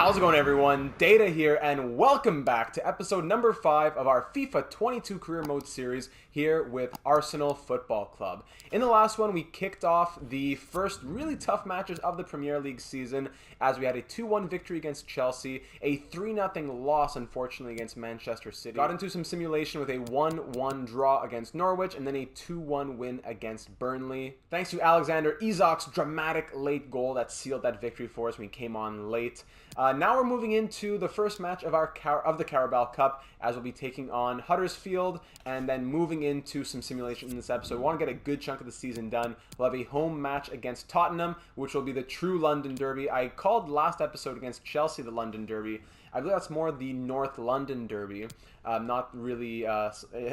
How's it going, everyone? Data here, and welcome back to episode number 5 of our FIFA 22 Career Mode series here with Arsenal Football Club. In the last one, we kicked off the first really tough matches of the Premier League season as we had a 2-1 victory against Chelsea, a 3-0 loss, unfortunately, against Manchester City. Got into some simulation with a 1-1 draw against Norwich, and then a 2-1 win against Burnley. Thanks to Alexander Isak's dramatic late goal that sealed that victory for us when we came on late. Now we're moving into the first match of the Carabao Cup, as we'll be taking on Huddersfield, and then moving into some simulation in this episode. We want to get a good chunk of the season done. We'll have a home match against Tottenham, which will be the true London derby. I called last episode against Chelsea the London derby. I believe that's more the North London derby. Not really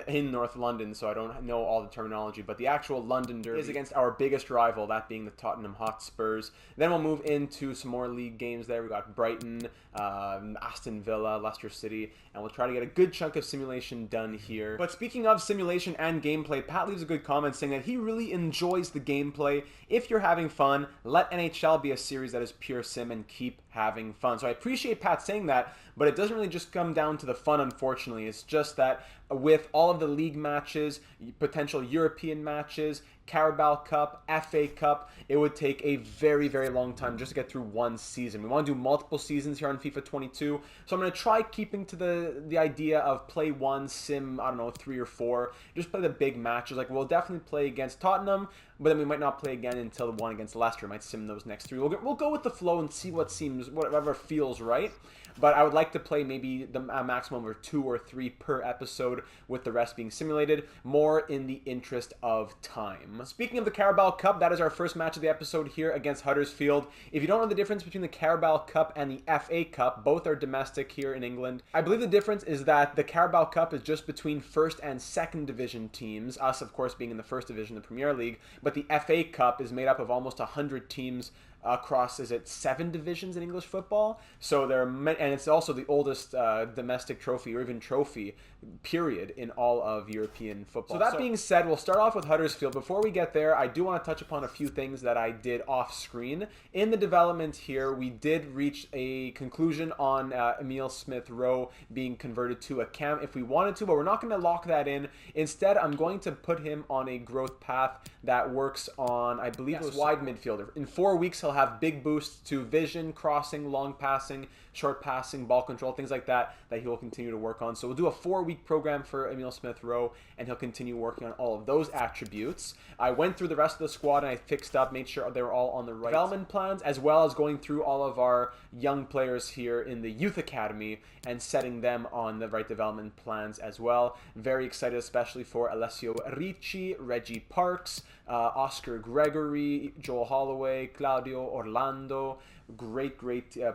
in North London, so I don't know all the terminology, but the actual London derby is against our biggest rival, that being the Tottenham Hotspurs. Then we'll move into some more league games there. We got Brighton, Aston Villa, Leicester City, and we'll try to get a good chunk of simulation done here. But speaking of simulation and gameplay, Pat leaves a good comment saying that he really enjoys the gameplay. If you're having fun, let NHL be a series that is pure sim and keep having fun. So I appreciate Pat saying that, but it doesn't really just come down to the fun, unfortunately. It's just that with all of the league matches, potential European matches, Carabao Cup, FA Cup, it would take a very, very long time just to get through one season. We want to do multiple seasons here on FIFA 22, so I'm going to try keeping to the idea of play one, sim, I don't know, 3 or 4, just play the big matches. Like, we'll definitely play against Tottenham, but then we might not play again until the one against Leicester. We might sim those next 3. We'll go with the flow and see whatever feels right. But I would like to play maybe the maximum of 2 or 3 per episode, with the rest being simulated, more in the interest of time. Speaking of the Carabao Cup, that is our first match of the episode here against Huddersfield. If you don't know the difference between the Carabao Cup and the FA Cup, both are domestic here in England. I believe the difference is that the Carabao Cup is just between first and second division teams, us of course being in the first division of the Premier League, but the FA Cup is made up of almost 100 teams across, is it 7 divisions in English football? So there are many, and it's also the oldest domestic trophy, or even trophy, period, in all of European football. So that being said, we'll start off with Huddersfield. Before we get there, I do want to touch upon a few things that I did off screen. In the development here, we did reach a conclusion on Emile Smith-Rowe being converted to a cam if we wanted to, but we're not going to lock that in. Instead, I'm going to put him on a growth path that works on, I believe it was wide midfielder. In 4 weeks, he'll have big boosts to vision, crossing, long passing, short passing, ball control, things like that he will continue to work on. So we'll do a 4-week program for Emile Smith-Rowe, and he'll continue working on all of those attributes. I went through the rest of the squad and I fixed up, made sure they were all on the right development plans, as well as going through all of our young players here in the youth academy and setting them on the right development plans as well. Very excited, especially for Alessio Ricci, Reggie Parks, Oscar Gregory, Joel Holloway, Claudio Orlando. Great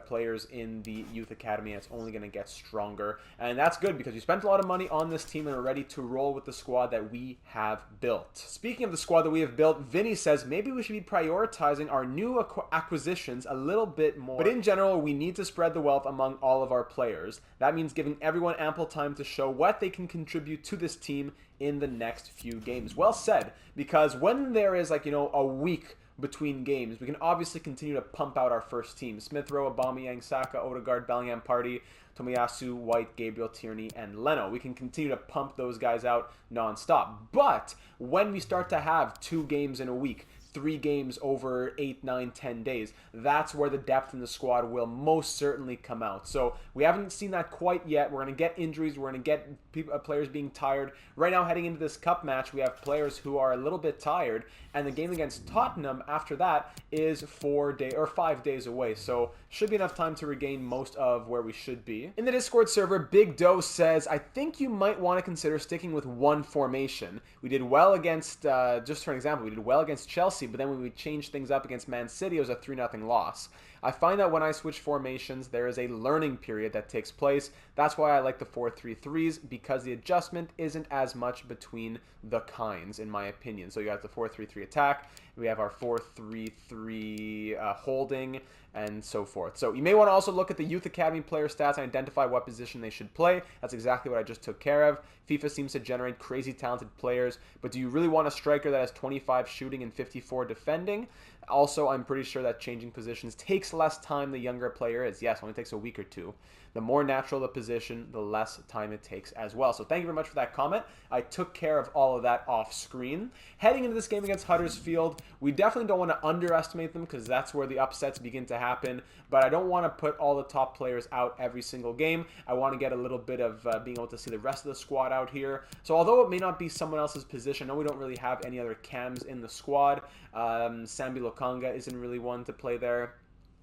players in the youth academy, and it's only going to get stronger, and that's good because we spent a lot of money on this team and are ready to roll with the squad that we have built. Speaking of the squad that we have built, Vinny says maybe we should be prioritizing our new acquisitions a little bit more, but in general we need to spread the wealth among all of our players. That means giving everyone ample time to show what they can contribute to this team in the next few games. Well said, because when there is, like, a week between games, we can obviously continue to pump out our first team. Smith-Rowe, Aubameyang, Saka, Odegaard, Bellingham, Partey, Tomiyasu, White, Gabriel, Tierney, and Leno. We can continue to pump those guys out non-stop. But when we start to have 2 games in a week, 3 games over 8, 9, 10 days, that's where the depth in the squad will most certainly come out. So we haven't seen that quite yet. We're going to get injuries. We're going to get players being tired. Right now, heading into this cup match, we have players who are a little bit tired, and the game against Tottenham after that is 5 days away. So should be enough time to regain most of where we should be. In the Discord server, Big Doe says, I think you might want to consider sticking with one formation. We did well against, just for an example, we did well against Chelsea, but then when we changed things up against Man City, it was a 3-0 loss. I find that when I switch formations, there is a learning period that takes place. That's why I like the 4-3-3s, because the adjustment isn't as much between the kinds, in my opinion. So you have the 4-3-3 attack, we have our 4-3-3 holding, and so forth. So you may want to also look at the Youth Academy player stats and identify what position they should play. That's exactly what I just took care of. FIFA seems to generate crazy talented players, but do you really want a striker that has 25 shooting and 54 defending? Also, I'm pretty sure that changing positions takes takes less time the younger a player is. Yes, only takes a week or two. The more natural the position, the less time it takes as well. So thank you very much for that comment. I took care of all of that off screen. Heading into this game against Huddersfield, we definitely don't want to underestimate them because that's where the upsets begin to happen. But I don't want to put all the top players out every single game. I want to get a little bit of being able to see the rest of the squad out here. So although it may not be someone else's position, I know we don't really have any other cams in the squad. Sambi Lokanga isn't really one to play there.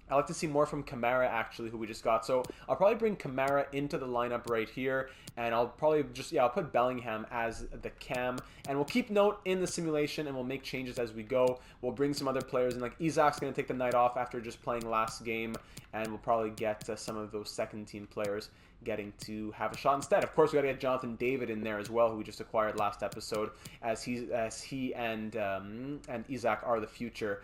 I like to see more from Kamara, actually, who we just got. So I'll probably bring Kamara into the lineup right here, and I'll probably just, I'll put Bellingham as the cam, and we'll keep note in the simulation, and we'll make changes as we go. We'll bring some other players, and like Isak's going to take the night off after just playing last game, and we'll probably get some of those second-team players getting to have a shot instead. Of course, we got to get Jonathan David in there as well, who we just acquired last episode, as he and Isak are the future.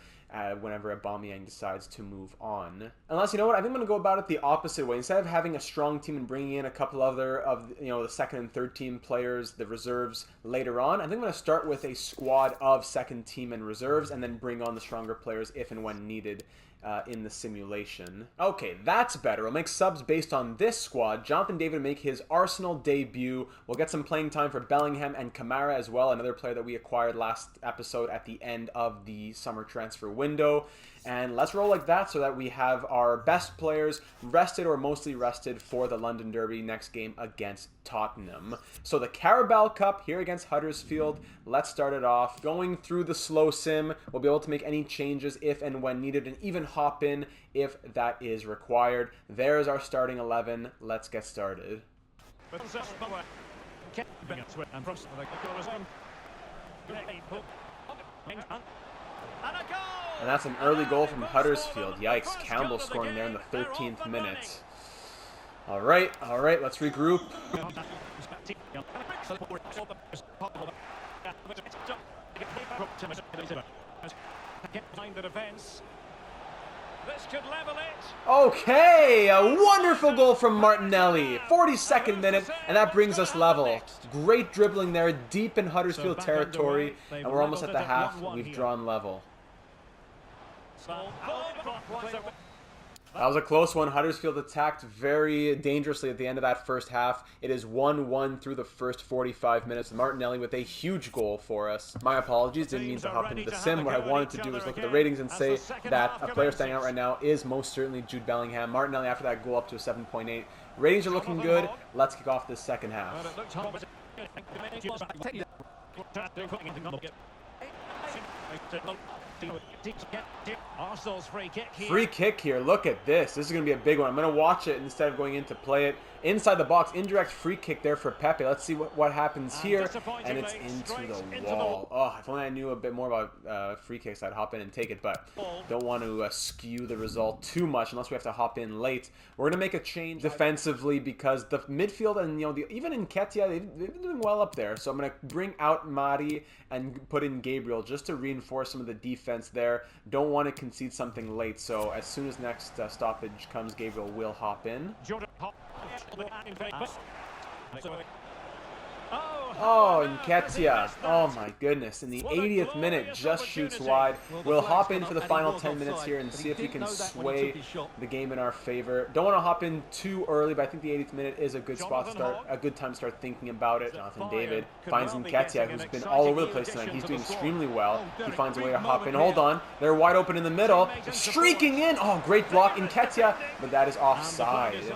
Whenever Aubameyang decides to move on. Unless, you know what, I think I'm going to go about it the opposite way. Instead of having a strong team and bringing in a couple other of, the second and third team players, the reserves later on, I think I'm going to start with a squad of second team and reserves and then bring on the stronger players if and when needed in the simulation. Okay, that's better. We'll make subs based on this squad. Jonathan David will make his Arsenal debut. We'll get some playing time for Bellingham and Kamara as well, another player that we acquired last episode at the end of the summer transfer window. And let's roll like that so that we have our best players rested or mostly rested for the London Derby next game against Tottenham. So the Carabao Cup here against Huddersfield. Let's start it off. Going through the slow sim, we'll be able to make any changes if and when needed and even hop in if that is required. There's our starting 11. Let's get started. And that's an early goal from Huddersfield. Yikes, Campbell scoring there in the 13th minute. All right, let's regroup. Okay, a wonderful goal from Martinelli. 42nd minute, and that brings us level. Great dribbling there, deep in Huddersfield territory, and we're almost at the half. We've drawn level. That was a close one. Huddersfield attacked very dangerously at the end of that first half. It is 1-1 through the first 45 minutes. Martinelli with a huge goal for us. My apologies, didn't mean to hop into the sim. What I wanted to do is look at the ratings and say that a player standing out right now is most certainly Jude Bellingham. Martinelli after that goal up to a 7.8. Ratings are looking good. Let's kick off this second half. Arsenal's free kick here. Look at this. This is going to be a big one. I'm going to watch it instead of going in to play it. Inside the box, indirect free kick there for Pepe. Let's see what happens here. And it's into the wall. Oh, if only I knew a bit more about free kicks, I'd hop in and take it. But don't want to skew the result too much unless we have to hop in late. We're going to make a change defensively because the midfield and even Nketiah, they've been doing well up there. So I'm going to bring out Mari and put in Gabriel just to reinforce some of the defense there. Don't want to concede something late. So as soon as next stoppage comes, Gabriel will hop in. Oh, Nketiah. Oh my goodness. In the 80th minute, just shoots wide. We'll hop in for the final 10 minutes here and see if we can sway the game in our favor. Don't want to hop in too early, but I think the 80th minute is a good spot to start, a good time to start thinking about it. Jonathan David finds Nketiah, who's been all over the place tonight. He's doing extremely well. He finds a way to hop in. Hold on. They're wide open in the middle. Streaking in. Oh, great block, Nketiah, but that is offside.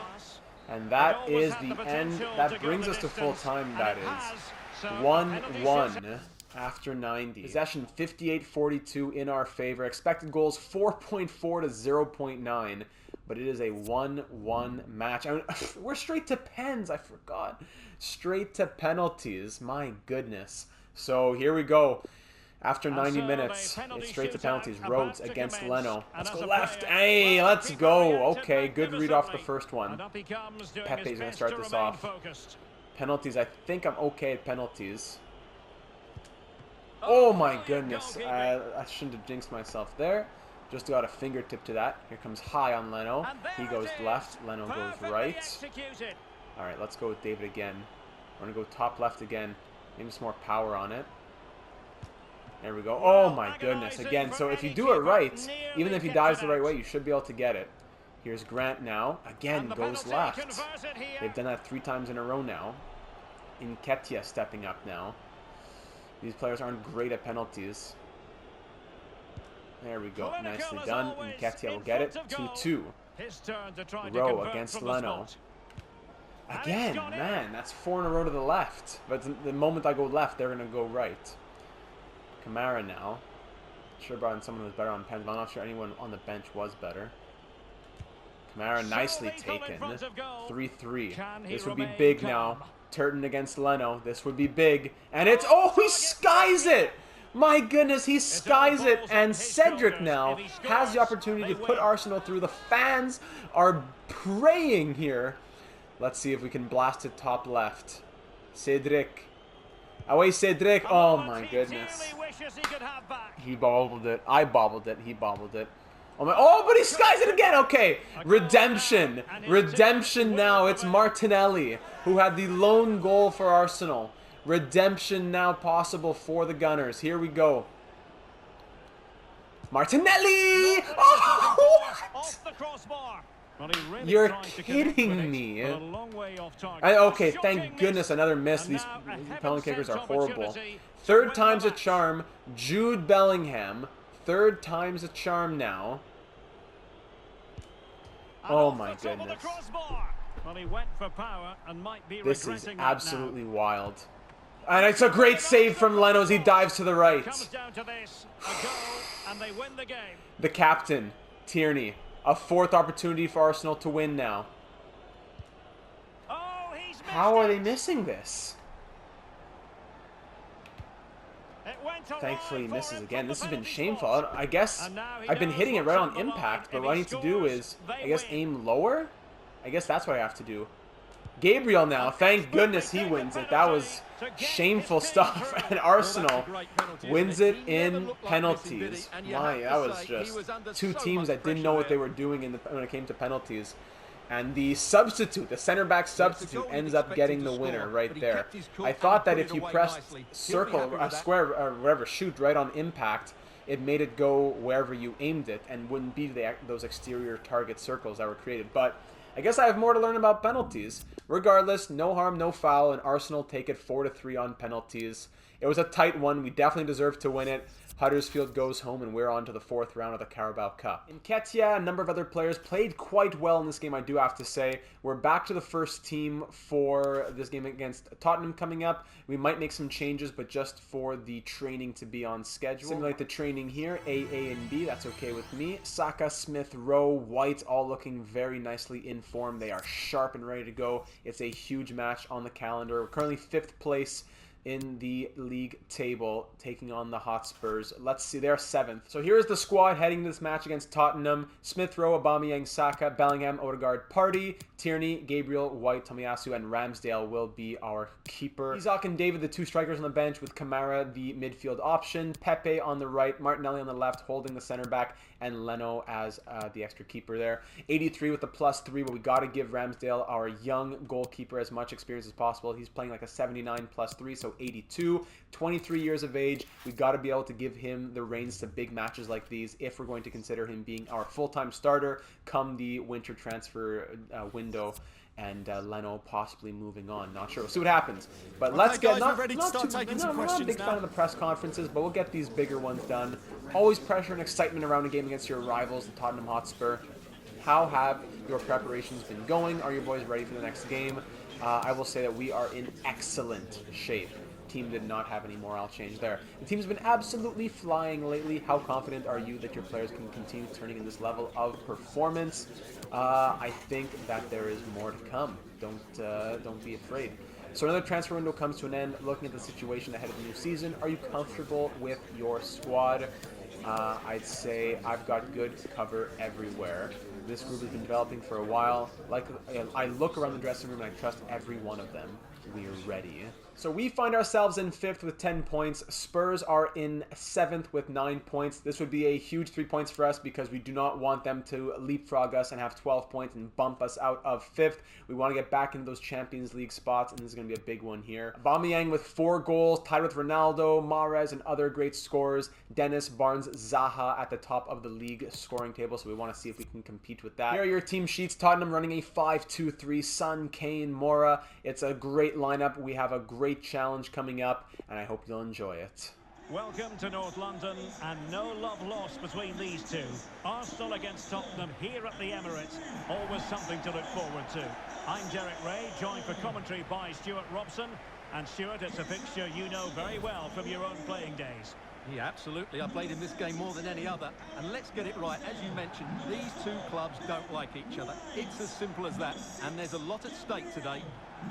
And that is the end. That brings us to full time, that is. 1-1 after 90. Possession 58-42 in our favor. Expected goals 4.4 to 0.9. But it is a 1-1 match. I mean, we're straight to pens. I forgot. Straight to penalties. My goodness. So here we go. After 90 minutes, it's straight to penalties. Rhodes against Leno. Let's go left. Hey, let's go. Okay, good read off the first one. Pepe's going to start this off. Penalties, I think I'm okay at penalties. Oh my goodness. I shouldn't have jinxed myself there. Just got a fingertip to that. Here comes high on Leno. He goes left. Leno goes right. All right, let's go with David again. We're going to go top left again. Maybe some more power on it. There we go. Oh my goodness. Again, so if you do it right, even if he dives the right way, you should be able to get it. Here's Grant now. Again, goes left. They've done that 3 times in a row now. Nketiah stepping up now. These players aren't great at penalties. There we go. Nicely done. Nketiah will get it. 2-2. Rowe against Leno. Again, man, that's 4 in a row to the left. But the moment I go left, they're going to go right. Kamara now. Sure brought in someone who was better on pens, but I'm not sure anyone on the bench was better. Kamara nicely taken. 3-3. This would be big now. Turton against Leno. This would be big. And it's... Oh, he skies it! My goodness, he skies it. And Cedric now has the opportunity to put Arsenal through. The fans are praying here. Let's see if we can blast it top left. Cedric. Away, Cedric. Oh, my goodness. He bobbled it. I bobbled it. He bobbled it. Oh, my. Oh, but he skies it again. Okay. Redemption. Redemption now. It's Martinelli who had the lone goal for Arsenal. Redemption now possible for the Gunners. Here we go. Martinelli! Oh, what? You're kidding me. Okay, thank goodness, another miss. These penalty kickers are horrible. 3rd time's a charm. Jude Bellingham. 3rd time's a charm now. Oh my goodness. This is absolutely wild. And it's a great save from Leno as he dives to the right. The captain, Tierney. A 4th opportunity for Arsenal to win now. How are they missing this? Thankfully he misses again. This has been shameful. I guess I've been hitting it right on impact, but what I need to do is, I guess, aim lower? I guess that's what I have to do. Gabriel now, thank goodness he wins it. That was shameful stuff. And Arsenal wins it in penalties. My, that was just 2 teams that didn't know what they were doing when it came to penalties. And the substitute, the center back substitute, ends up getting the winner right there. I thought that if you pressed circle, square, or whatever, shoot right on impact, it made it go wherever you aimed it and wouldn't be those exterior target circles that were created. But I guess I have more to learn about penalties. Regardless, no harm, no foul, and Arsenal take it 4-3 on penalties. It was a tight one. We definitely deserved to win it. Huddersfield goes home, and we're on to the 4th round of the Carabao Cup. Nketiah, a number of other players, played quite well in this game, I do have to say. We're back to the first team for this game against Tottenham coming up. We might make some changes, but just for the training to be on schedule. Simulate the training here, A, and B. That's okay with me. Saka, Smith, Rowe, White, all looking very nicely in form. They are sharp and ready to go. It's a huge match on the calendar. We're currently 5th place in the league table, taking on the Hotspurs. Let's see, they're 7th. So here's the squad heading to this match against Tottenham. Smith Rowe, Aubameyang, Saka, Bellingham, Odegaard, Partey, Tierney, Gabriel, White, Tomiyasu, and Ramsdale will be our keeper. Isak and David, the 2 strikers on the bench, with Kamara, the midfield option. Pepe on the right, Martinelli on the left, holding the center back, and Leno as the extra keeper there. 83 with the +3, but we got to give Ramsdale, our young goalkeeper, as much experience as possible. He's playing like a 79 +3, so 82, 23 years of age. We got to be able to give him the reins to big matches like these if we're going to consider him being our full-time starter come the winter transfer window, and Leno possibly moving on. Not sure. We'll see what happens. But let's get I'm not a big fan of the press conferences, but we'll get these bigger ones done. Always pressure and excitement around a game against your rivals, the Tottenham Hotspur. How have your preparations been going? Are your boys ready for the next game? I will say that we are in excellent shape. Team did not have any morale change there. The team's been absolutely flying lately. How confident are you that your players can continue turning in this level of performance? I think that there is more to come. Don't be afraid. So another transfer window comes to an end. Looking at the situation ahead of the new season, are you comfortable with your squad? I'd say I've got good cover everywhere. This group has been developing for a while. Like I look around the dressing room and I trust every one of them. We are ready. So we find ourselves in 5th with 10 points. Spurs are in 7th with 9 points. This would be a huge 3 points for us because we do not want them to leapfrog us and have 12 points and bump us out of 5th. We want to get back into those Champions League spots, and this is going to be a big one here. Aubameyang with 4 goals, tied with Ronaldo, Mahrez, and other great scorers. Dennis, Barnes, Zaha at the top of the league scoring table, so we want to see if we can compete with that. Here are your team sheets. Tottenham running a 5-2-3. Son, Kane, Mora. It's a great lineup. We have a great challenge coming up, and I hope you'll enjoy it. Welcome to North London, and no love lost between these two. Arsenal against Tottenham here at the Emirates. Always something to look forward to. I'm Derek Ray, joined for commentary by Stuart Robson. And Stuart, it's a fixture you know very well from your own playing days. Yeah, absolutely. I played in this game more than any other. And let's get it right. As you mentioned, these two clubs don't like each other. It's as simple as that. And there's a lot at stake today.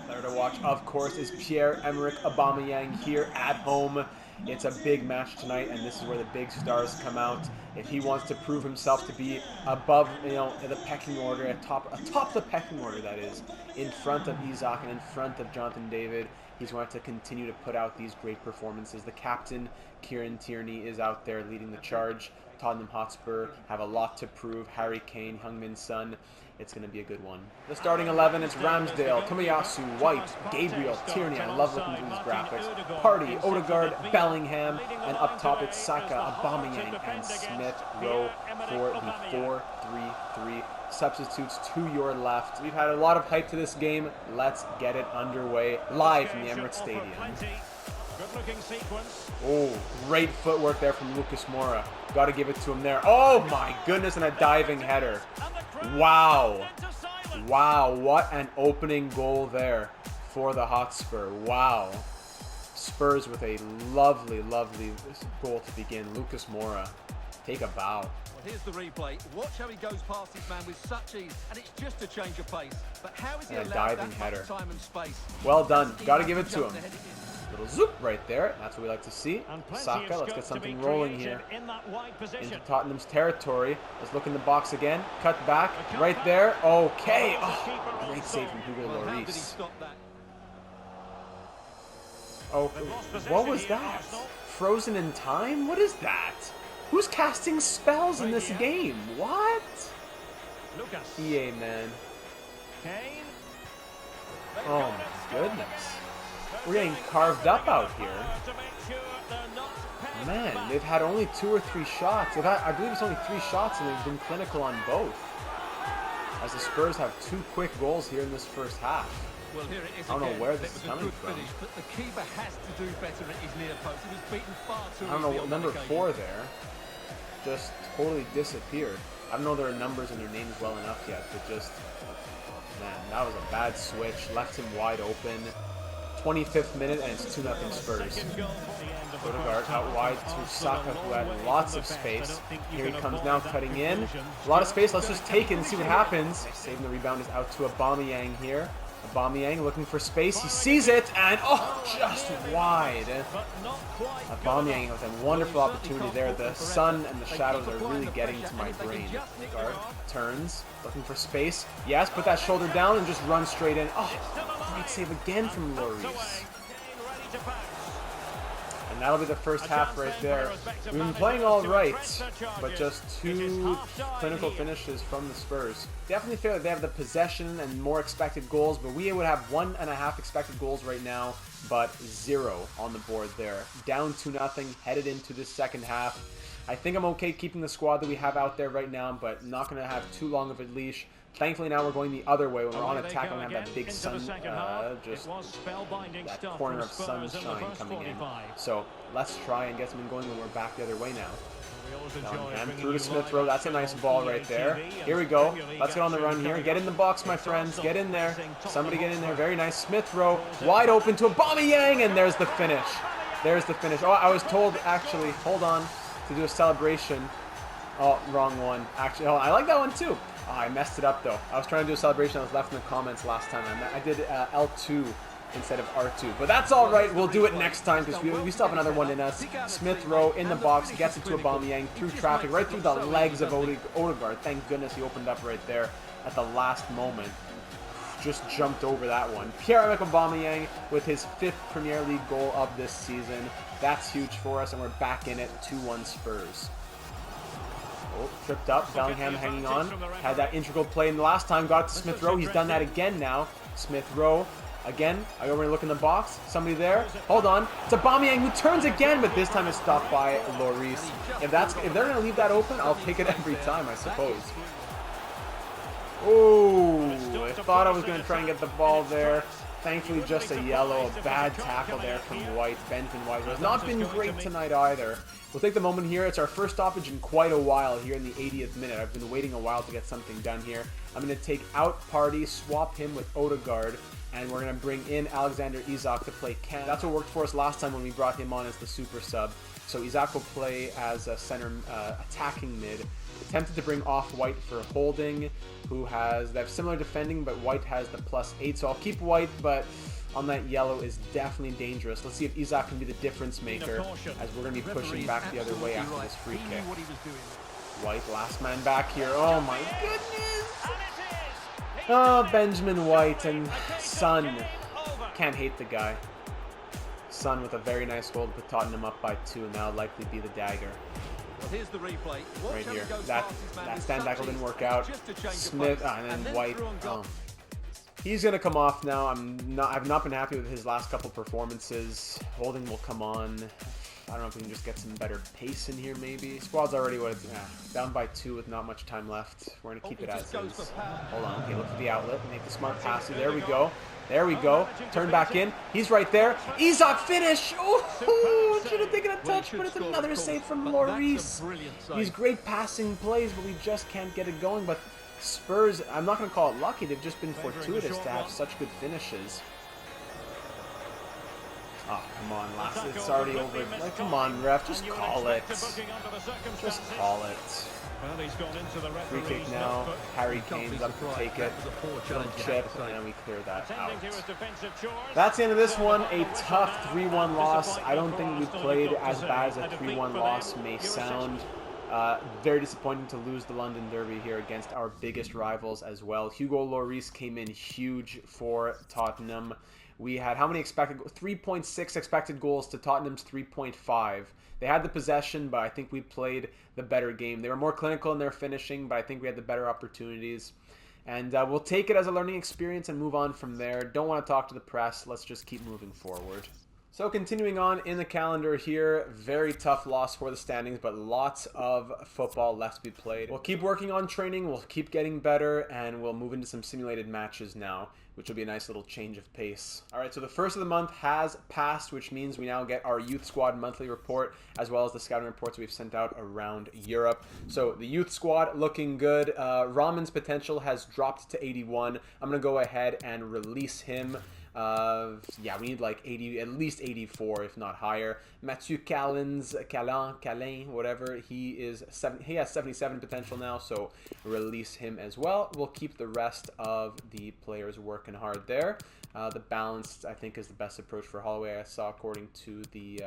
There to watch, of course, is Pierre-Emerick Aubameyang here at home. It's a big match tonight, and this is where the big stars come out. If he wants to prove himself to be above, the pecking order, atop the pecking order, that is, in front of Isak and in front of Jonathan David, he's going to have to continue to put out these great performances. The captain, Kieran Tierney, is out there leading the charge. Tottenham Hotspur have a lot to prove. Harry Kane, Heung-min Son. It's going to be a good one. The starting 11, it's Ramsdale, Tomiyasu, White, Gabriel, Tierney. I love looking through these graphics. Party, Odegaard, Bellingham, and up top it's Saka, Aubameyang, and Smith Rowe for the 4-3-3. Substitutes to your left. We've had a lot of hype to this game. Let's get it underway live from the Emirates Stadium. Good-looking sequence. Oh, great footwork there from Lucas Moura. Got to give it to him there. Oh my goodness, and a diving header. Wow. Wow, what an opening goal there for the Hotspur. Wow. Spurs with a lovely, lovely goal to begin. Lucas Moura, take a bow. Well, here's the replay. Watch how he goes past his man with such ease, and it's just a change of pace. But how is he allowed that much time and space? Well done. Got to give it to him. Little zoop right there. That's what we like to see. Saka, let's get something rolling here. Into Tottenham's territory. Let's look in the box again. Cut back. Right there. Okay. Oh, great save from Hugo Lloris. Oh, what was that? Frozen in time? What is that? Who's casting spells in this game? What? EA, man. Oh my goodness. We're getting carved up out here. Man, they've had only 2 or 3 shots. I believe it's only 3 shots, and they've been clinical on both. As the Spurs have 2 quick goals here in this first half. Well, here it is. I don't know where this is coming from. But the keeper has to do better at his near post. He was beaten far too I don't know, number 4 there just totally disappeared. I don't know their numbers and their names well enough yet, but just, man, that was a bad switch. Left him wide open. 25th minute, and it's 2-0 Spurs. Odegaard out wide to Saka, who had lots of space. Here he comes now, cutting in. A lot of space. Let's just take it and see what happens. Saving the rebound is out to Aubameyang here. Aubameyang looking for space. He sees it, and just wide. Aubameyang with a wonderful opportunity there. The sun and the shadows are really getting to my brain. Odegaard turns, looking for space. Yes, put that shoulder down and just run straight in. Oh, great save again from Lloris. And that'll be the first half right there. We've been playing all right, but just 2 clinical finishes from the Spurs. Definitely feel like they have the possession and more expected goals, but we would have 1.5 expected goals right now, but 0 on the board there. Down 2-0, headed into this second half. I think I'm okay keeping the squad that we have out there right now, but not going to have too long of a leash. Thankfully now we're going the other way. When we're on attack, we have that big sun, just that corner of sunshine coming in. So let's try and get something going when we're back the other way now. And through to Smith Rowe. That's a nice ball right there. Here we go. Let's get on the run here. Get in the box, my friends. Get in there. Somebody get in there. Very nice. Smith Rowe wide open to Aubameyang, and there's the finish. There's the finish. Oh, I was told, actually, hold on, to do a celebration. Oh, wrong one. Actually, oh, I like that one too. Oh, I messed it up though. I was trying to do a celebration. I was left in the comments last time. I did L2 instead of R2. But that's all right. We'll do it next time because we still have another one in us. Smith Rowe in the box. Gets it to Aubameyang through traffic. Right through the legs of Odegaard. Thank goodness he opened up right there at the last moment. just jumped over that one. Pierre-Emerick Aubameyang with his 5th Premier League goal of this season. That's huge for us, and we're back in it. 2-1 Spurs. Oh, tripped up. Bellingham hanging on. Had that integral play in the last time. Got it to Smith Rowe. He's done that again now. Smith Rowe. Again, I go over and look in the box. Somebody there. Hold on. It's Aubameyang who turns again, but this time it's stopped by Lloris. If they're going to leave that open, I'll take it every time, I suppose. Oh, I thought I was going to try and get the ball there. Thankfully, just a yellow. A bad tackle there from White. Benjamin White, who has not been great tonight either. We'll take the moment here. It's our first stoppage in quite a while here in the 80th minute. I've been waiting a while to get something done here. I'm going to take out Partey, swap him with Odegaard, and we're going to bring in Alexander Isak to play Cam. That's what worked for us last time when we brought him on as the super sub. So Isak will play as a center attacking mid. Tempted to bring off White for Holding, they have similar defending, but White has the +8. So I'll keep White, but on that yellow is definitely dangerous. Let's see if Isak can be the difference maker, as we're going to be pushing back the other way after this free kick. White, last man back here. Oh my goodness! Oh, Benjamin White and Son. Can't hate the guy. Son with a very nice goal to put Tottenham up by 2, and that'll likely be the dagger. Well, here's the replay. Right here. That stand tackle didn't work out. Smith, and then White. He's gonna come off now. I've not been happy with his last couple performances. Holding will come on. I don't know if we can just get some better pace in here, maybe. Squad's already what it's down by 2 with not much time left. We're gonna keep it as is. Hold on. Okay, look for the outlet. Make the smart pass. There we go. There we go. Turn back in. He's right there. Isak finish. Oh, should have taken a touch, but it's another save from Lloris. These great passing plays, but we just can't get it going. But Spurs, I'm not going to call it lucky. They've just been fortuitous to have such good finishes. Oh, come on, it's already over. Like, come on, ref, just call it. Just call it. Free kick now. Harry Kane's up to take it. Little chip, and we clear that out. That's the end of this one. A tough 3-1 loss. I don't think we played as bad as a 3-1 loss may sound. Very disappointing to lose the London Derby here against our biggest rivals as well. Hugo Lloris came in huge for Tottenham. We had how many expected? 3.6 expected goals to Tottenham's 3.5. They had the possession, but I think we played the better game. They were more clinical in their finishing, but I think we had the better opportunities. And we'll take it as a learning experience and move on from there. Don't want to talk to the press. Let's just keep moving forward. So continuing on in the calendar here, very tough loss for the standings, but lots of football left to be played. We'll keep working on training, we'll keep getting better, and we'll move into some simulated matches now, which will be a nice little change of pace. All right, so the first of the month has passed, which means we now get our Youth Squad monthly report, as well as the scouting reports we've sent out around Europe. So the Youth Squad looking good. Rahman's potential has dropped to 81. I'm going to go ahead and release him. Yeah, we need like 80, at least 84, if not higher. Mathieu Calin, whatever, he has 77 potential now, so release him as well. We'll keep the rest of the players working hard there. The balanced, I think, is the best approach for Holloway. I saw according to the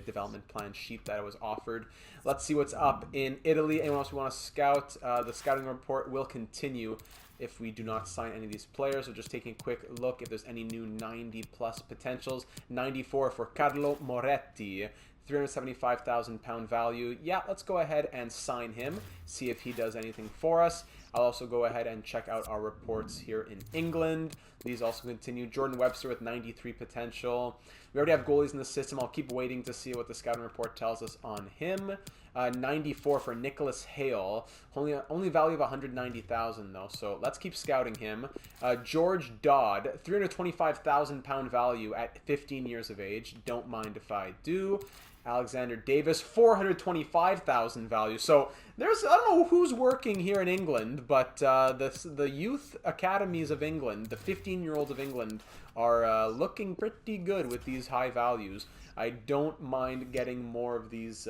development plan sheet that was offered. Let's see what's up in Italy. Anyone else we want to scout? The scouting report will continue if we do not sign any of these players. So just taking a quick look if there's any new 90-plus potentials. 94 for Carlo Moretti. £375,000 value. Yeah, let's go ahead and sign him. See if he does anything for us. I'll also go ahead and check out our reports here in England. These also continue. Jordan Webster with 93 potential. We already have goalies in the system. I'll keep waiting to see what the scouting report tells us on him. 94 for Nicholas Hale. Only value of 190,000 though, so let's keep scouting him. George Dodd, £325,000 value at 15 years of age. Don't mind if I do. Alexander Davis, 425,000 value. So there's, I don't know who's working here in England, but the youth academies of England, the 15-year-olds of England, are looking pretty good with these high values. I don't mind getting more of these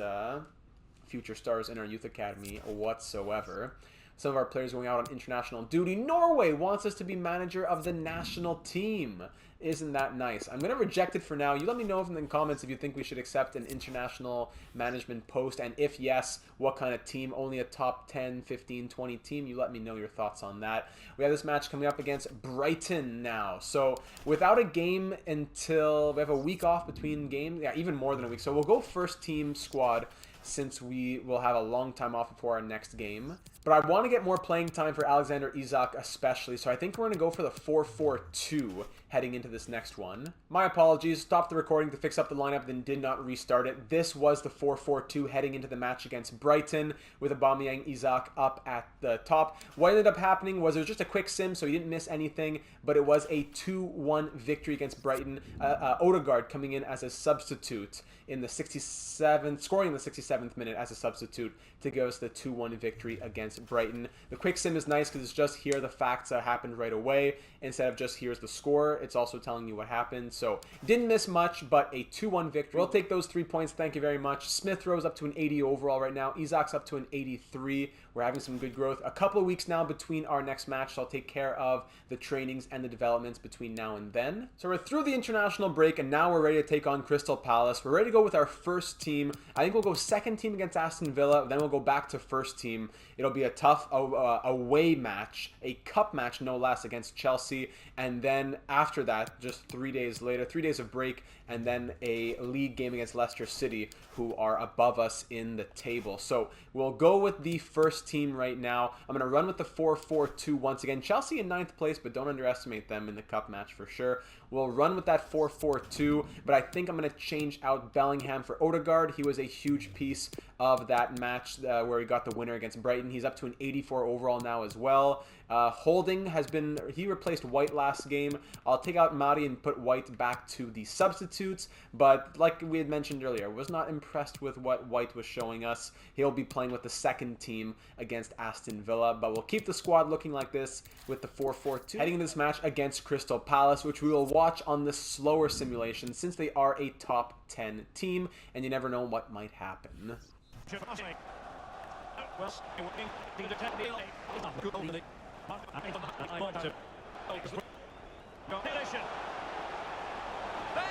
future stars in our youth academy whatsoever. Some of our players going out on international duty. Norway wants us to be manager of the national team. isn't that nice. I'm going to reject it for now. You let me know in the comments if you think we should accept an international management post, and if yes, what kind of team. Only a top 10, 15, 20 team. You let me know your thoughts on that. We have this match coming up against Brighton now. So without a game until we have a week off between games. Yeah, even more than a week. So we'll go first team squad, since we will have a long time off before our next game. But I want to get more playing time for Alexander Isak especially, so I think we're going to go for the 4-4-2 heading into this next one. My apologies, stopped the recording to fix up the lineup, then did not restart it. This was the 4-4-2 heading into the match against Brighton, with Aubameyang, Isak up at the top. What ended up happening was it was just a quick sim, so he didn't miss anything, but it was a 2-1 victory against Brighton. Odegaard coming in as a substitute in the 67th, scoring in the 67th minute as a substitute to give us the 2-1 victory against Brighton. The quick sim is nice because it's just here the facts that happened right away instead of just here's the score. It's also telling you what happened. So didn't miss much, but a 2-1 victory. We'll take those 3 points. Thank you very much. Smith Rowe's up to an 80 overall right now. Isak's up to an 83. We're having some good growth. A couple of weeks now between our next match, so I'll take care of the trainings and the developments between now and then. So we're through the international break, and now we're ready to take on Crystal Palace. We're ready to go with our first team. I think we'll go second team against Aston Villa, then we'll go back to first team. It'll be a tough away match, a cup match no less, against Chelsea, and then after that, just 3 days later, 3 days of break, and then a league game against Leicester City, who are above us in the table. So we'll go with the first team right now. I'm going to run with the 4-4-2 once again. Chelsea in 9th place, but don't underestimate them in the cup match for sure. We'll run with that 4-4-2, but I think I'm going to change out Bellingham for Odegaard. He was a huge piece of that match where he got the winner against Brighton. He's up to an 84 overall now as well. Holding has been, he replaced White last game. I'll take out Mari and put White back to the substitutes, but like we had mentioned earlier, was not impressed with what White was showing us. He'll be playing with the second team against Aston Villa, but we'll keep the squad looking like this with the 4-4-2. Heading into this match against Crystal Palace, which we will watch on the slower simulation since they are a top 10 team, and you never know what might happen.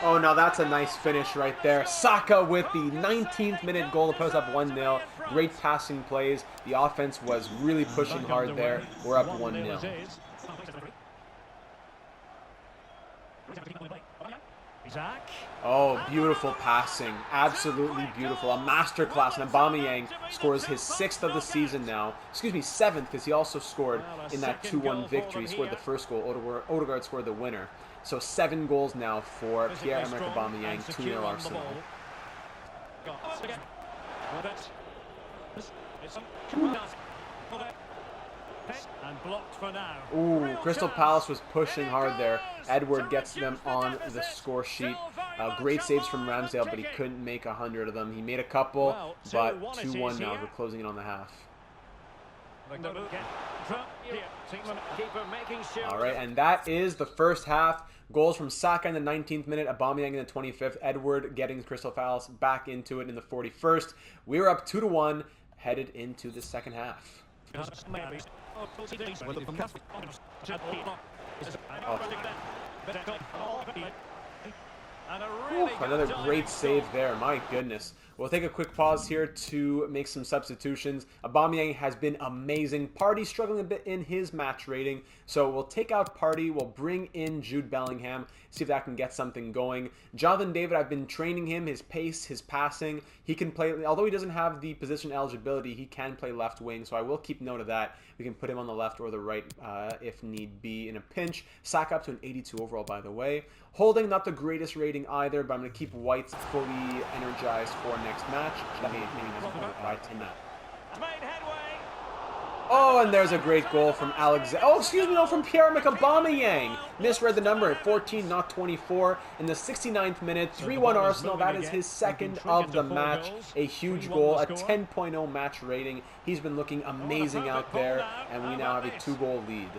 Oh, now that's a nice finish right there. Saka with the 19th minute goal to put us up 1-0. Great passing plays. The offense was really pushing hard there. We're up 1-0. Oh, beautiful passing. Absolutely beautiful. A masterclass. And Aubameyang scores his 6th of the season now. Excuse me, 7th, because he also scored in that 2-1 victory. He scored the first goal. Odegaard scored the winner. So 7 goals now for Pierre-Emerick Aubameyang. 2-0 Arsenal. And blocked for now. Ooh, Crystal Palace was pushing hard there. Edward gets them on the score sheet. Great saves from Ramsdale, but he couldn't make 100 of them. He made a couple, but 2-1 now. We're closing in on the half. All right, and that is the first half. Goals from Saka in the 19th minute, Aubameyang in the 25th, Edward getting Crystal Palace back into it in the 41st. We were up 2-1, headed into the second half. Ooh, another great save there, my goodness. We'll take a quick pause here to make some substitutions. Aubameyang has been amazing. Partey struggling a bit in his match rating, so we'll take out Partey. We'll bring in Jude Bellingham, see if that can get something going. Jonathan David, I've been training him, his pace, his passing. He can play, although he doesn't have the position eligibility, he can play left wing, so I will keep note of that. We can put him on the left or the right if need be in a pinch. Saka up to an 82 overall, by the way. Holding, not the greatest rating either, but I'm going to keep White fully energized for next match. Oh, and there's a great goal from Alexander. Oh, excuse me, no, from Pierre-Emerick Aubameyang. Misread the number at 14, not 24. In the 69th minute, 3-1 Arsenal. That is his second of the match. A huge goal, a 10.0 match rating. He's been looking amazing out there, and we now have a 2-goal lead.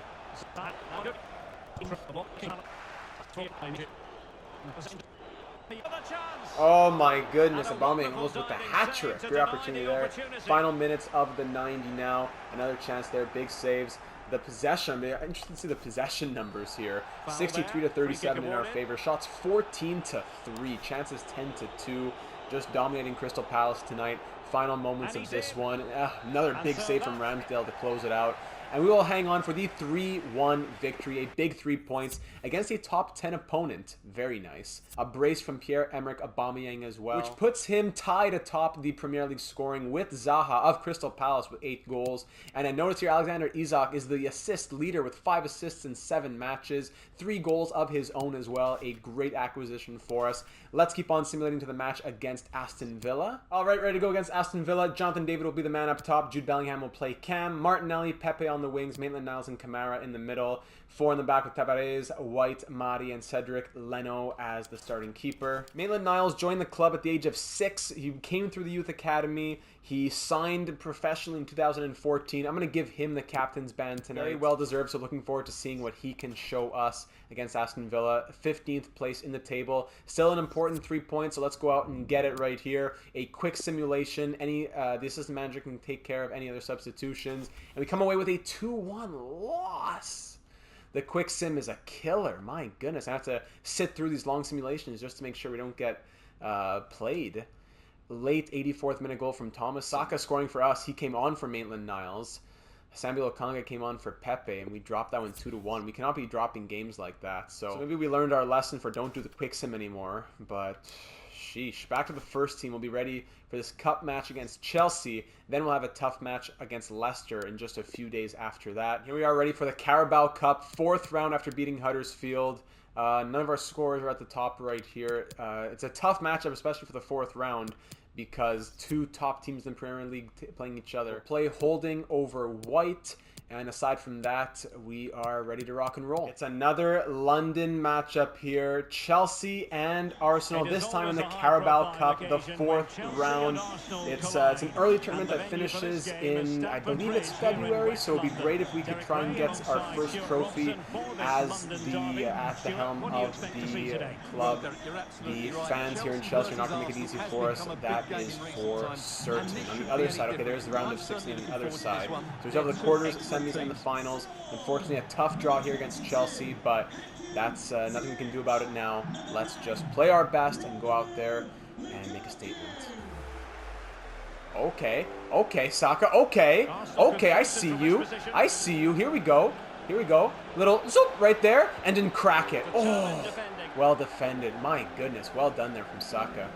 Oh my goodness, Aubameyang almost with the hat-trick. Great opportunity there. Final minutes of the 90 now. Another chance there, big saves. the possession. I'm interested to see the possession numbers here. 63 to 37 in our favor. Shots 14 to 3. Chances 10 to 2. Just dominating Crystal Palace tonight. Final moments of this one. Another big save from Ramsdale to close it out. And we will hang on for the 3-1 victory. A big 3 points against a top 10 opponent. Very nice. A brace from Pierre-Emerick Aubameyang as well, which puts him tied atop the Premier League scoring with Zaha of Crystal Palace with 8 goals. And I notice here Alexander Isak is the assist leader with 5 assists in 7 matches. 3 goals of his own as well. A great acquisition for us. Let's keep on simulating to the match against Aston Villa. All right, ready to go against Aston Villa. Jonathan David will be the man up top. Jude Bellingham will play Cam. Martinelli, Pepe on the wings. Maitland-Niles and Kamara in the middle. 4 in the back with Tavares, White, Mari, and Cedric Leno as the starting keeper. Maitland-Niles joined the club at the age of 6. He came through the youth academy. He signed professionally in 2014. I'm going to give him the captain's band tonight. Very well deserved, so looking forward to seeing what he can show us against Aston Villa. 15th place in the table. Still an important 3 points, so let's go out and get it right here. A quick simulation. The assistant manager can take care of any other substitutions. And we come away with a 2-1 loss. The quick sim is a killer. My goodness, I have to sit through these long simulations just to make sure we don't get played. Late 84th minute goal from Thomas. Saka scoring for us. He came on for Maitland-Niles. Samuel Okanga came on for Pepe, and we dropped that one 2-1. We cannot be dropping games like that. So maybe we learned our lesson for don't do the quick sim anymore. But sheesh. Back to the first team. We'll be ready for this cup match against Chelsea. Then we'll have a tough match against Leicester in just a few days after that. Here we are ready for the Carabao Cup. 4th round after beating Huddersfield. None of our scores are at the top right here. It's a tough matchup, especially for the 4th round, because 2 top teams in the Premier League playing each other. We'll play Holding over White, and aside from that, we are ready to rock and roll. It's another London matchup here. Chelsea and Arsenal, this time in the Carabao Cup, the 4th round. It's an early tournament that finishes in, I believe it's February, so it would be great if we could try and get our first trophy as at the helm of the club. The fans here in Chelsea are not going to make it easy for us. That is for certain. On the other side, okay, there's the round of 16 on the other side. So we have the quarters, semis, and the finals. Unfortunately, a tough draw here against Chelsea, but that's nothing we can do about it now. Let's just play our best and go out there and make a statement. Okay, Saka, okay, I see you, here we go, little zoop right there, and didn't crack it. Oh, well defended, my goodness, well done there from Saka.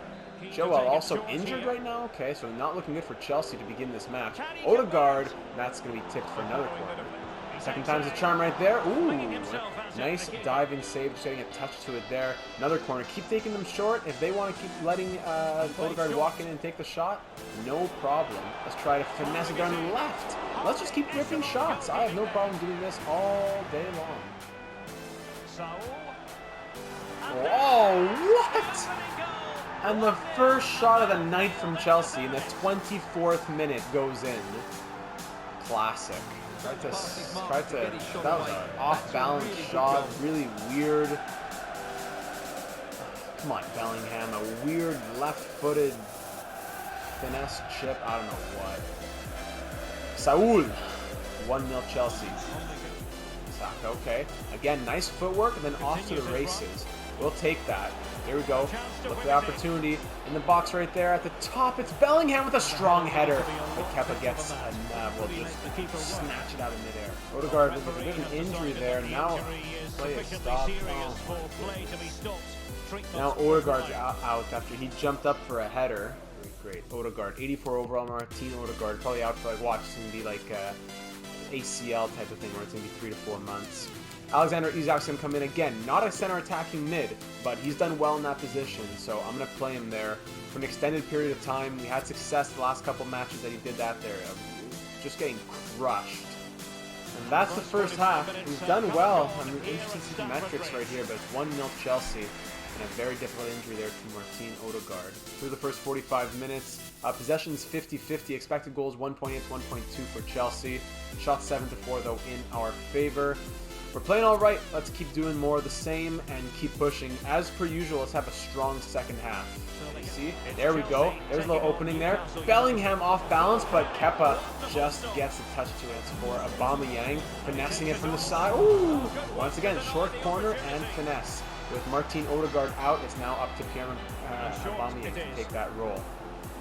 Joel also injured right now. Okay, so not looking good for Chelsea to begin this match. Odegaard, that's going to be tipped for another corner. Second time's the charm right there. Ooh, nice diving save, just getting a touch to it there. Another corner. Keep taking them short. If they want to keep letting Odegaard walk in and take the shot, no problem. Let's try to finesse it down to the left. Let's just keep ripping shots. I have no problem doing this all day long. Oh, what? And the first shot of the night from Chelsea in the 24th minute goes in. Classic. Tried to that was an off-balance shot, really weird. Come on, Bellingham, a weird left-footed finesse chip, I don't know what. Saul, 1-0 Chelsea. Saka, okay. Again, nice footwork, and then off to the races. We'll take that. Here we go. Look for the opportunity in the box right there at the top. It's Bellingham with a strong header. But Kepa gets will just snatch it out of midair. Odegaard with a bit of an injury there. Now play it stopped. Now Odegaard's out after he jumped up for a header. Great. Odegaard, 84 overall. Martin Odegaard probably out for watch. It's gonna be like ACL type of thing where it's gonna be 3 to 4 months. Alexander Isak's going to come in again. Not a center attacking mid, but he's done well in that position, so I'm going to play him there for an extended period of time. We had success the last couple matches that he did that there. Just getting crushed. And that's the first half. He's done well. I'm interested to see the metrics right here, but it's 1-0 Chelsea. And a very difficult injury there to Martin Odegaard. Through the first 45 minutes, possessions 50-50. Expected goals 1.8 to 1.2 for Chelsea. Shots 7-4 though in our favor. we're playing all right. Let's keep doing more of the same and keep pushing. As per usual, let's have a strong second half. See? There we go. There's a little opening there. Bellingham off balance, but Kepa just gets a touch to it for Aubameyang, finessing it from the side. Ooh! Once again, short corner and finesse. With Martin Odegaard out, it's now up to Pierre Aubameyang to take that role.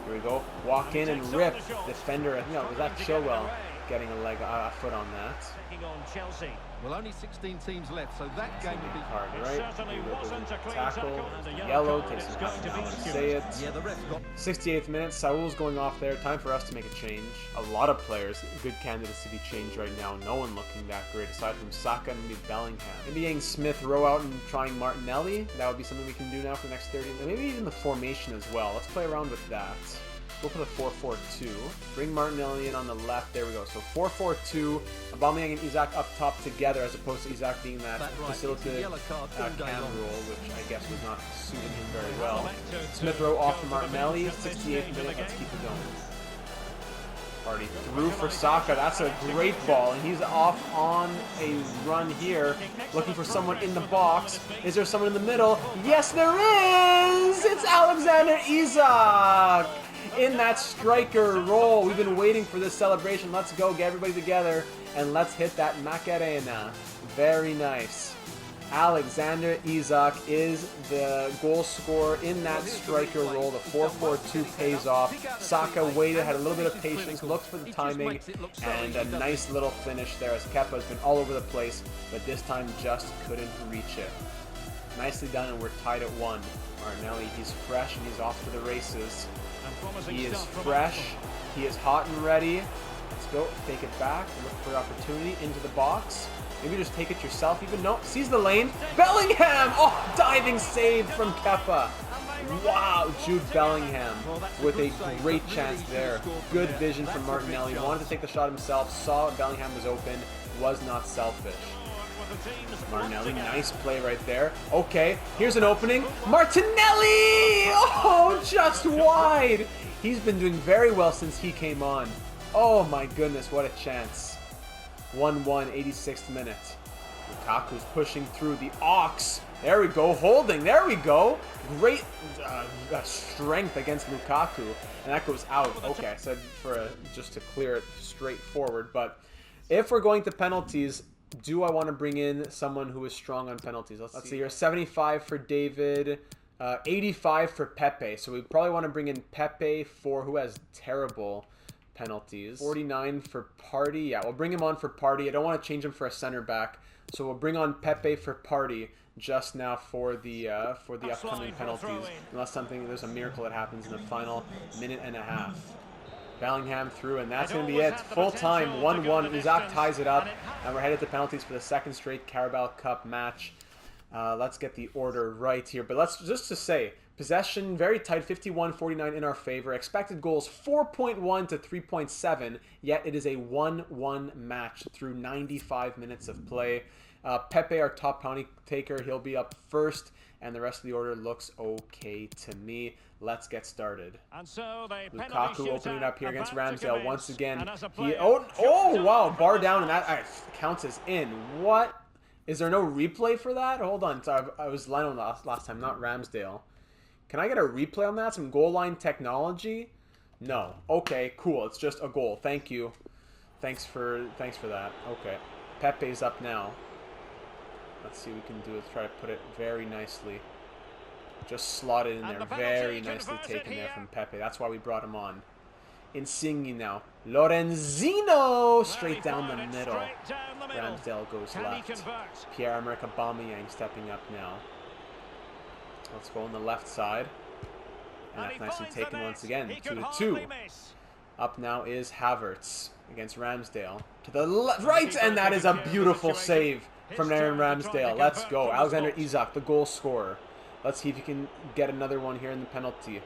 Here we go. Walk in and rip. Defender, no, was that Chilwell getting a foot on that? Well, only 16 teams left, so that game will be hard, right? Tackle, yellow, takes him out now and say it. Yeah, the ref's got 68th minute, Saul's going off there. Time for us to make a change. A lot of players, good candidates to be changed right now. No one looking that great aside from Saka and maybe Bellingham. Maybe getting Smith Rowe out and trying Martinelli. That would be something we can do now for the next 30 minutes. Maybe even the formation as well. Let's play around with that. Go for the 4-4-2. Bring Martinelli in on the left. There we go. So 4-4-2. Aubameyang and Isak up top together, as opposed to Isak being that facilitated cam role, which I guess was not suiting him very well. Smith Rowe off to Martinelli. 68th minute. Let's keep it going. Party through for Saka. That's a great ball, and he's off on a run here, looking for someone in the box. Is there someone in the middle? Yes, there is! It's Alexander Isak! In that striker role. We've been waiting for this celebration. Let's go, get everybody together, and let's hit that Macarena. Very nice. Alexander Isak is the goal scorer in that striker role. The 4-4-2 pays off. Saka waited, had a little bit of patience, looked for the timing, and a nice little finish there as Kepa has been all over the place, but this time just couldn't reach it. Nicely done, and we're tied at 1. Martinelli, he's fresh and he's off to the races. He is fresh, he is hot and ready. Let's go, take it back, look for the opportunity into the box. Maybe just take it yourself even. No, sees the lane. Bellingham! Oh, diving save from Kepa. Wow, Jude Bellingham with a great chance there. Good vision from Martinelli. Wanted to take the shot himself, saw Bellingham was open, was not selfish. Martinelli, nice play right there. Okay, here's an opening. Martinelli! Oh, just wide! He's been doing very well since he came on. Oh my goodness, what a chance. 1-1, 86th minute. Lukaku's pushing through the Ox. There we go, holding, there we go. Great strength against Lukaku, and that goes out. Okay, I said just to clear it straightforward, but if we're going to penalties, do I want to bring in someone who is strong on penalties? Let's see here. 75 for David, 85 for Pepe. So we probably want to bring in Pepe for who has terrible penalties. 49 for Party. Yeah, we'll bring him on for Party. I don't want to change him for a center back, so we'll bring on Pepe for Party just now for the upcoming penalties. Unless there's a miracle that happens in the final minute and a half. Bellingham through, and that's going to be it. Full time, 1-1. Isak ties it up, and we're headed to penalties for the second straight Carabao Cup match. Let's get the order right here. But let's just to say, possession very tight, 51-49 in our favor. Expected goals 4.1 to 3.7, yet it is a 1-1 match through 95 minutes of play. Pepe, our top penalty taker, he'll be up first, and the rest of the order looks okay to me. Let's get started. And so Lukaku opening it up here against Ramsdale once again. Oh wow, bar down, and that counts as in. What? Is there no replay for that? Hold on, so I was Lionel last time, not Ramsdale. Can I get a replay on that? Some goal line technology? No. Okay, cool. It's just a goal. Thank you. Thanks for that. Okay. Pepe's up now. Let's see what we can do. Let's try to put it very nicely. Just slot it in there. Very nicely taken there from Pepe. That's why we brought him on. Insigne now. Lorenzino! Straight down the middle. Ramsdale goes left. Pierre-Emerick Aubameyang stepping up now. Let's go on the left side. And that's nicely taken once again. 2-2. Up now is Havertz against Ramsdale. To the right! And that is a beautiful save from Aaron Ramsdale. Let's go. Alexander Isak, the goal scorer. Let's see if he can get another one here in the penalty.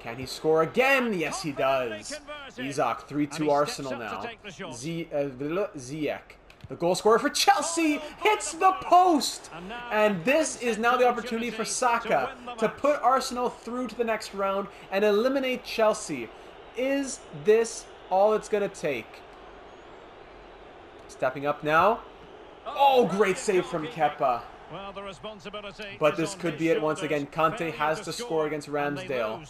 Can he score again? Yes, he does. Isak, 3-2 Arsenal now. Ziyech, the goal scorer for Chelsea, hits the post! And this is now the opportunity for Saka to put Arsenal through to the next round and eliminate Chelsea. Is this all it's going to take? Stepping up now. Oh, great save from Kepa. Well, the responsibility But this could be it once again. Conte has to score against Ramsdale.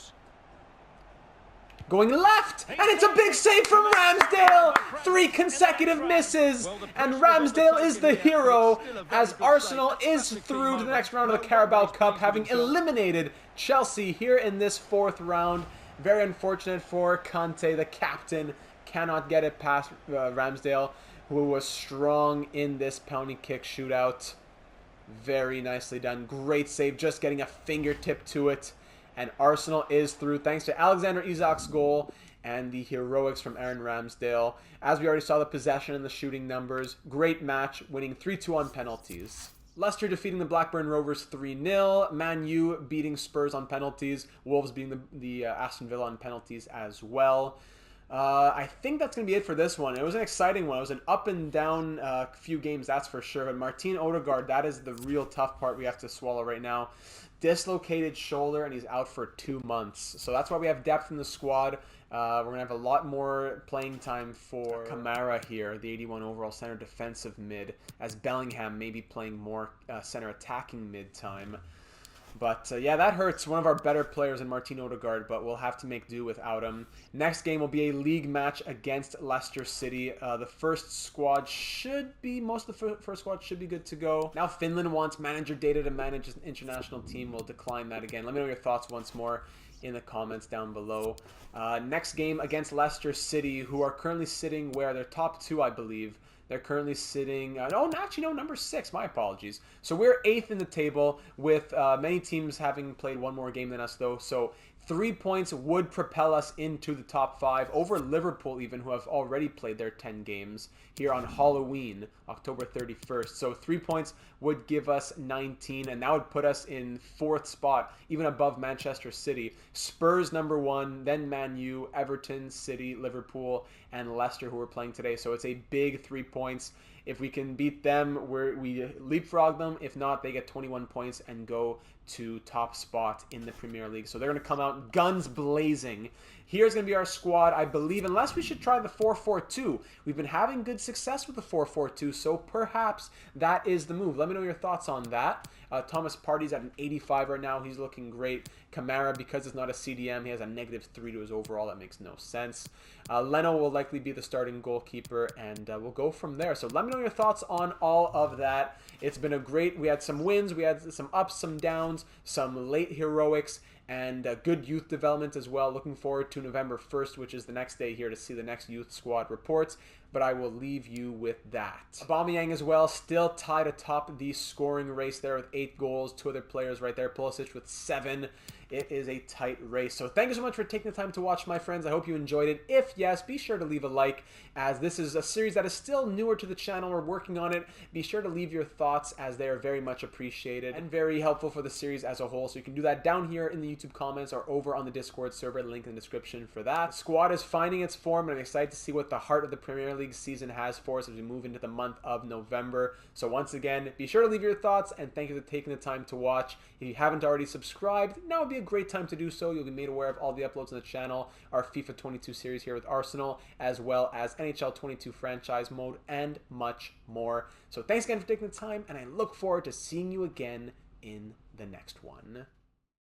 Going left, and it's a big save from Ramsdale! 3 consecutive misses, and Ramsdale is the hero as Arsenal is through to the next round of the Carabao Cup, having eliminated Chelsea here in this 4th round. Very unfortunate for Conte, the captain, cannot get it past Ramsdale, who was strong in this penalty kick shootout. Very nicely done. Great save, just getting a fingertip to it. And Arsenal is through thanks to Alexander Isak's goal and the heroics from Aaron Ramsdale. As we already saw the possession and the shooting numbers, great match, winning 3-2 on penalties. Leicester defeating the Blackburn Rovers 3-0. Man U beating Spurs on penalties. Wolves beating the Aston Villa on penalties as well. I think that's going to be it for this one. It was an exciting one. It was an up and down few games, that's for sure. But Martin Odegaard, that is the real tough part we have to swallow right now. Dislocated shoulder, and he's out for 2 months. So that's why we have depth in the squad. We're going to have a lot more playing time for Kamara here, the 81 overall center defensive mid, as Bellingham may be playing more center attacking mid time. But yeah, that hurts. One of our better players in Martin Odegaard, but we'll have to make do without him. Next game will be a league match against Leicester City. The first squad should be, most of the first squad should be good to go. Now Finland wants manager data to manage an international team. We'll decline that again. Let me know your thoughts once more in the comments down below. Next game against Leicester City, who are currently sitting where? They're top 2, I believe. They're currently sitting, number 6, my apologies. So we're 8th in the table with many teams having played one more game than us though. So 3 points would propel us into the top 5 over Liverpool even, who have already played their 10 games here on Halloween, October 31st. So 3 points would give us 19, and that would put us in 4th spot, even above Manchester City. Spurs number 1, then Man U, Everton, City, Liverpool, and Leicester, who are playing today. So it's a big 3 points. If we can beat them, we leapfrog them. If not, they get 21 points and go to top spot in the Premier League. So they're going to come out guns blazing. Here's going to be our squad, I believe, unless we should try the 4-4-2. We've been having good success with the 4-4-2, so perhaps that is the move. Let me know your thoughts on that. Thomas Partey's at an 85 right now. He's looking great. Kamara, because it's not a CDM, he has a -3 to his overall. That makes no sense. Leno will likely be the starting goalkeeper, and we'll go from there. So let me know your thoughts on all of that. It's been a great, we had some wins, we had some ups, some downs, some late heroics, and good youth development as well. Looking forward to November 1st, which is the next day here, to see the next youth squad reports. But I will leave you with that. Aubameyang as well, still tied atop the scoring race there with 8 goals. 2 other players right there, Pulisic with 7. It is a tight race. So thank you so much for taking the time to watch, my friends. I hope you enjoyed it. If yes, be sure to leave a like, as this is a series that is still newer to the channel. We're working on it. Be sure to leave your thoughts, as they are very much appreciated and very helpful for the series as a whole. So you can do that down here in the YouTube comments or over on the Discord server, link in the description for that. The squad is finding its form, and I'm excited to see what the heart of the Premier League season has for us as we move into the month of November. So once again, be sure to leave your thoughts, and thank you for taking the time to watch. If you haven't already subscribed, now would be a great time to do so. You'll be made aware of all the uploads on the channel, our FIFA 22 series here with Arsenal, as well as NHL 22 franchise mode, and much more. So thanks again for taking the time, and I look forward to seeing you again in the next one.